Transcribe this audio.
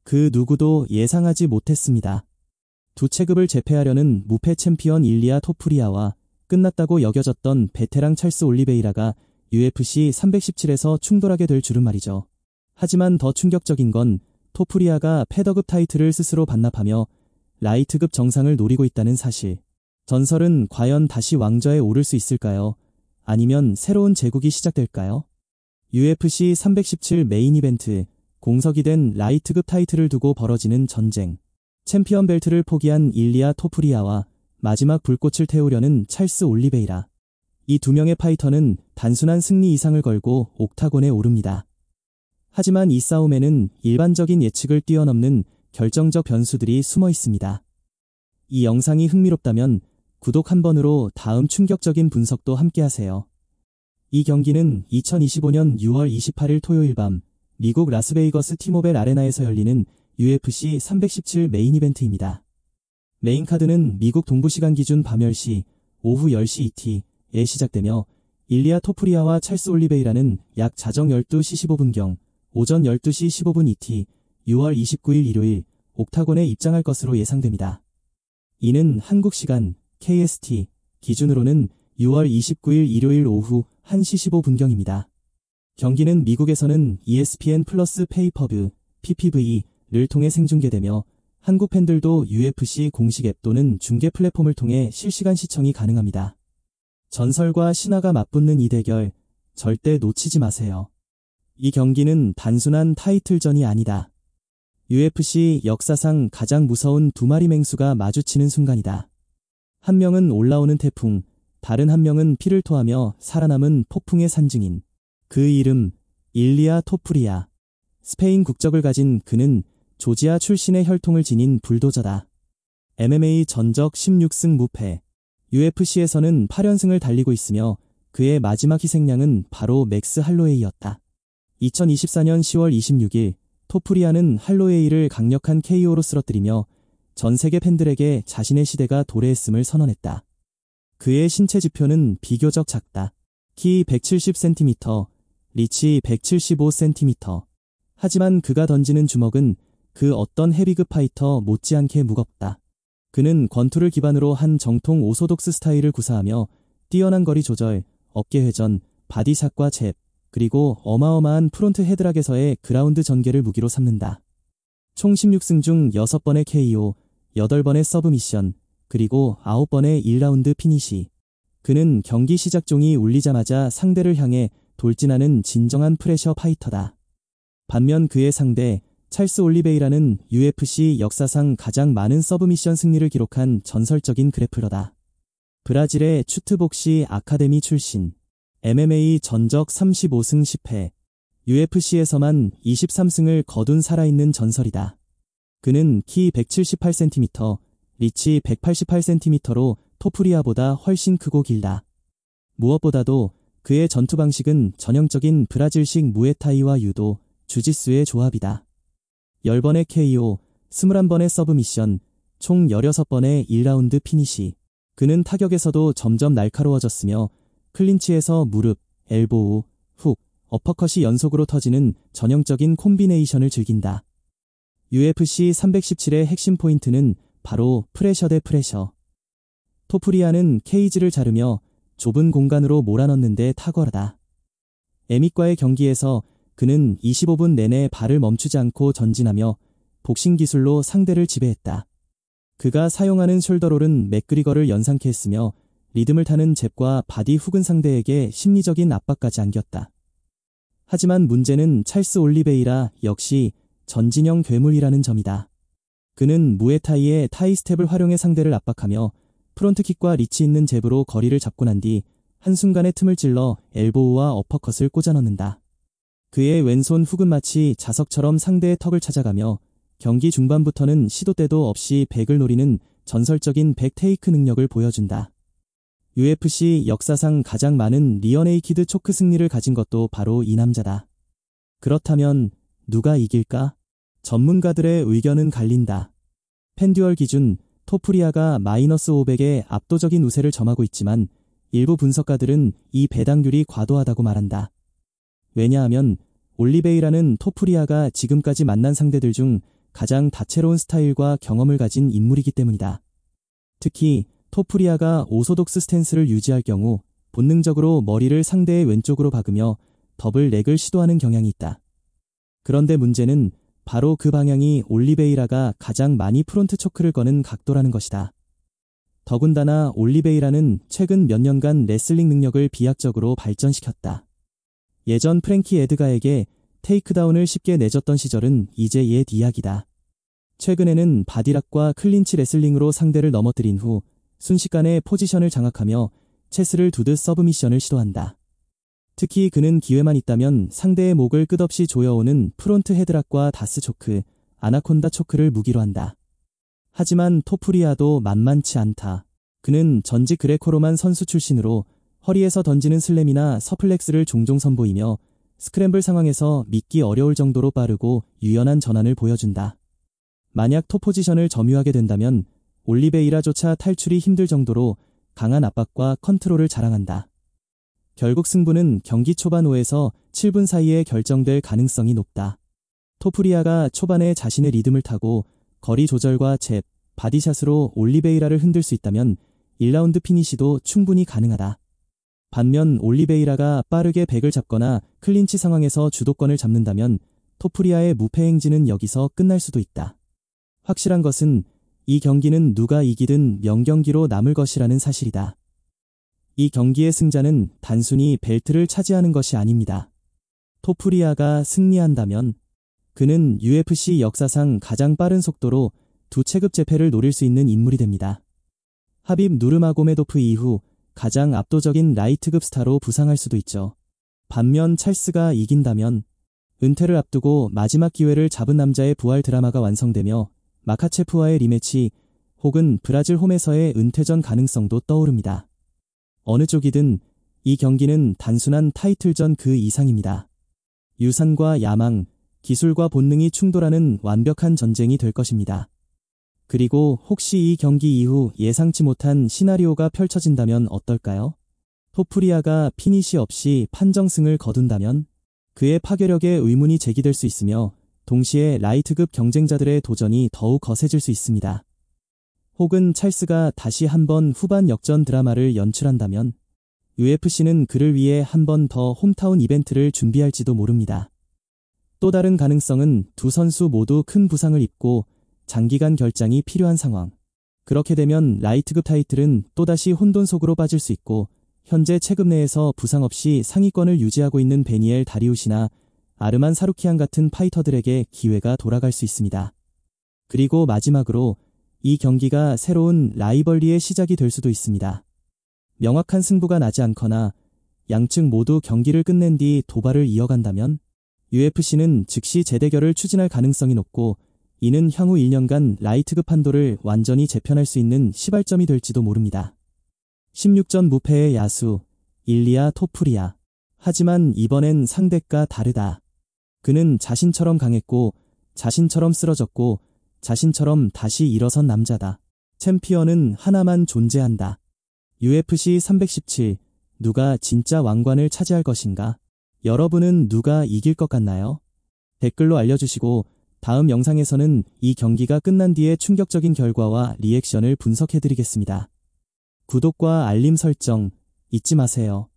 그 누구도 예상하지 못했습니다. 두 체급을 제패하려는 무패 챔피언 일리아 토프리아와 끝났다고 여겨졌던 베테랑 찰스 올리베이라가 UFC 317에서 충돌하게 될 줄은 말이죠. 하지만 더 충격적인 건 토프리아가 패더급 타이틀을 스스로 반납하며 라이트급 정상을 노리고 있다는 사실. 전설은 과연 다시 왕좌에 오를 수 있을까요? 아니면 새로운 제국이 시작될까요? UFC 317 메인 이벤트, 공석이 된 라이트급 타이틀을 두고 벌어지는 전쟁. 챔피언 벨트를 포기한 일리아 토프리아와 마지막 불꽃을 태우려는 찰스 올리베이라. 이 두 명의 파이터는 단순한 승리 이상을 걸고 옥타곤에 오릅니다. 하지만 이 싸움에는 일반적인 예측을 뛰어넘는 결정적 변수들이 숨어 있습니다. 이 영상이 흥미롭다면 구독 한 번으로 다음 충격적인 분석도 함께하세요. 이 경기는 2025년 6월 28일 토요일 밤 미국 라스베이거스 티모벨 아레나에서 열리는 UFC 317 메인 이벤트입니다. 메인 카드는 미국 동부시간 기준 밤 10시, 오후 10시 ET에 시작되며 일리아 토프리아와 찰스 올리베이라는 약 자정 12시 15분경, 오전 12시 15분 ET, 6월 29일 일요일 옥타곤에 입장할 것으로 예상됩니다. 이는 한국 시간 KST 기준으로는 6월 29일 일요일 오후 1시 15분경입니다. 경기는 미국에서는 ESPN 플러스 페이퍼뷰 PPV를 통해 생중계되며 한국 팬들도 UFC 공식 앱 또는 중계 플랫폼을 통해 실시간 시청이 가능합니다. 전설과 신화가 맞붙는 이 대결 절대 놓치지 마세요. 이 경기는 단순한 타이틀전이 아니다. UFC 역사상 가장 무서운 두 마리 맹수가 마주치는 순간이다. 한 명은 올라오는 태풍, 다른 한 명은 피를 토하며 살아남은 폭풍의 산증인. 그 이름 일리아 토프리아. 스페인 국적을 가진 그는 조지아 출신의 혈통을 지닌 불도저다. MMA 전적 16승 무패. UFC에서는 8연승을 달리고 있으며 그의 마지막 희생양은 바로 맥스 할로웨이였다. 2024년 10월 26일 토프리아는 할로웨이를 강력한 KO로 쓰러뜨리며 전 세계 팬들에게 자신의 시대가 도래했음을 선언했다. 그의 신체 지표는 비교적 작다. 키 170cm, 리치 175cm. 하지만 그가 던지는 주먹은 그 어떤 헤비급 파이터 못지않게 무겁다. 그는 권투를 기반으로 한 정통 오소독스 스타일을 구사하며 뛰어난 거리 조절, 어깨 회전, 바디샷과 잽, 그리고 어마어마한 프론트 헤드락에서의 그라운드 전개를 무기로 삼는다. 총 16승 중 6번의 KO, 8번의 서브미션, 그리고 9번의 1라운드 피니시. 그는 경기 시작종이 울리자마자 상대를 향해 돌진하는 진정한 프레셔 파이터다. 반면 그의 상대 찰스 올리베이라는 UFC 역사상 가장 많은 서브미션 승리를 기록한 전설적인 그래플러다. 브라질의 추트복시 아카데미 출신. MMA 전적 35승 10패. UFC에서만 23승을 거둔 살아있는 전설이다. 그는 키 178cm, 리치 188cm로 토프리아보다 훨씬 크고 길다. 무엇보다도 그의 전투 방식은 전형적인 브라질식 무에타이와 유도, 주짓수의 조합이다. 10번의 KO, 21번의 서브미션, 총 16번의 1라운드 피니시. 그는 타격에서도 점점 날카로워졌으며 클린치에서 무릎, 엘보우, 훅, 어퍼컷이 연속으로 터지는 전형적인 콤비네이션을 즐긴다. UFC 317의 핵심 포인트는 바로 프레셔 대 프레셔. 토프리아는 케이지를 자르며 좁은 공간으로 몰아넣는 데 탁월하다. 에밋과의 경기에서 그는 25분 내내 발을 멈추지 않고 전진하며 복싱 기술로 상대를 지배했다. 그가 사용하는 숄더롤은 맥그리거를 연상케 했으며 리듬을 타는 잽과 바디 훅은 상대에게 심리적인 압박까지 안겼다. 하지만 문제는 찰스 올리베이라 역시 전진형 괴물이라는 점이다. 그는 무에타이의 타이 스텝을 활용해 상대를 압박하며 프론트킥과 리치 있는 잽으로 거리를 잡고 난 뒤 한순간에 틈을 찔러 엘보우와 어퍼컷을 꽂아 넣는다. 그의 왼손 훅은 마치 자석처럼 상대의 턱을 찾아가며 경기 중반부터는 시도 때도 없이 백을 노리는 전설적인 백 테이크 능력을 보여준다. UFC 역사상 가장 많은 리어네이키드 초크 승리를 가진 것도 바로 이 남자다. 그렇다면 누가 이길까? 전문가들의 의견은 갈린다. 팬듀얼 기준 토프리아가 마이너스 500의 압도적인 우세를 점하고 있지만 일부 분석가들은 이 배당률이 과도하다고 말한다. 왜냐하면 올리베이라는 토프리아가 지금까지 만난 상대들 중 가장 다채로운 스타일과 경험을 가진 인물이기 때문이다. 특히 토프리아가 오소독스 스탠스를 유지할 경우 본능적으로 머리를 상대의 왼쪽으로 박으며 더블 렉을 시도하는 경향이 있다. 그런데 문제는 바로 그 방향이 올리베이라가 가장 많이 프론트 초크를 거는 각도라는 것이다. 더군다나 올리베이라는 최근 몇 년간 레슬링 능력을 비약적으로 발전시켰다. 예전 프랭키 에드가에게 테이크다운을 쉽게 내줬던 시절은 이제 옛 이야기다. 최근에는 바디락과 클린치 레슬링으로 상대를 넘어뜨린 후 순식간에 포지션을 장악하며 체스를 두듯 서브미션을 시도한다. 특히 그는 기회만 있다면 상대의 목을 끝없이 조여오는 프론트 헤드락과 다스 초크, 아나콘다 초크를 무기로 한다. 하지만 토프리아도 만만치 않다. 그는 전직 그레코로만 선수 출신으로 허리에서 던지는 슬램이나 서플렉스를 종종 선보이며 스크램블 상황에서 믿기 어려울 정도로 빠르고 유연한 전환을 보여준다. 만약 톱포지션을 점유하게 된다면 올리베이라조차 탈출이 힘들 정도로 강한 압박과 컨트롤을 자랑한다. 결국 승부는 경기 초반 5에서 7분 사이에 결정될 가능성이 높다. 토프리아가 초반에 자신의 리듬을 타고 거리 조절과 잽, 바디샷으로 올리베이라를 흔들 수 있다면 1라운드 피니시도 충분히 가능하다. 반면 올리베이라가 빠르게 백을 잡거나 클린치 상황에서 주도권을 잡는다면 토프리아의 무패 행진은 여기서 끝날 수도 있다. 확실한 것은 이 경기는 누가 이기든 명경기로 남을 것이라는 사실이다. 이 경기의 승자는 단순히 벨트를 차지하는 것이 아닙니다. 토프리아가 승리한다면 그는 UFC 역사상 가장 빠른 속도로 두 체급 재패를 노릴 수 있는 인물이 됩니다. 하빕 누르마고메도프 이후 가장 압도적인 라이트급 스타로 부상할 수도 있죠. 반면 찰스가 이긴다면 은퇴를 앞두고 마지막 기회를 잡은 남자의 부활 드라마가 완성되며 마카체프와의 리매치 혹은 브라질 홈에서의 은퇴전 가능성도 떠오릅니다. 어느 쪽이든 이 경기는 단순한 타이틀전 그 이상입니다. 유산과 야망, 기술과 본능이 충돌하는 완벽한 전쟁이 될 것입니다. 그리고 혹시 이 경기 이후 예상치 못한 시나리오가 펼쳐진다면 어떨까요? 토프리아가 피니시 없이 판정승을 거둔다면 그의 파괴력에 의문이 제기될 수 있으며 동시에 라이트급 경쟁자들의 도전이 더욱 거세질 수 있습니다. 혹은 찰스가 다시 한번 후반 역전 드라마를 연출한다면 UFC는 그를 위해 한 번 더 홈타운 이벤트를 준비할지도 모릅니다. 또 다른 가능성은 두 선수 모두 큰 부상을 입고 장기간 결장이 필요한 상황. 그렇게 되면 라이트급 타이틀은 또다시 혼돈 속으로 빠질 수 있고 현재 체급 내에서 부상 없이 상위권을 유지하고 있는 베니엘 다리우시나 아르만 사루키안 같은 파이터들에게 기회가 돌아갈 수 있습니다. 그리고 마지막으로 이 경기가 새로운 라이벌리의 시작이 될 수도 있습니다. 명확한 승부가 나지 않거나 양측 모두 경기를 끝낸 뒤 도발을 이어간다면 UFC는 즉시 재대결을 추진할 가능성이 높고 이는 향후 1년간 라이트급 판도를 완전히 재편할 수 있는 시발점이 될지도 모릅니다. 16전 무패의 야수 일리아 토프리아. 하지만 이번엔 상대가 다르다. 그는 자신처럼 강했고 자신처럼 쓰러졌고 자신처럼 다시 일어선 남자다. 챔피언은 하나만 존재한다. UFC 317 누가 진짜 왕관을 차지할 것인가? 여러분은 누가 이길 것 같나요? 댓글로 알려주시고 다음 영상에서는 이 경기가 끝난 뒤의 충격적인 결과와 리액션을 분석해드리겠습니다. 구독과 알림 설정 잊지 마세요.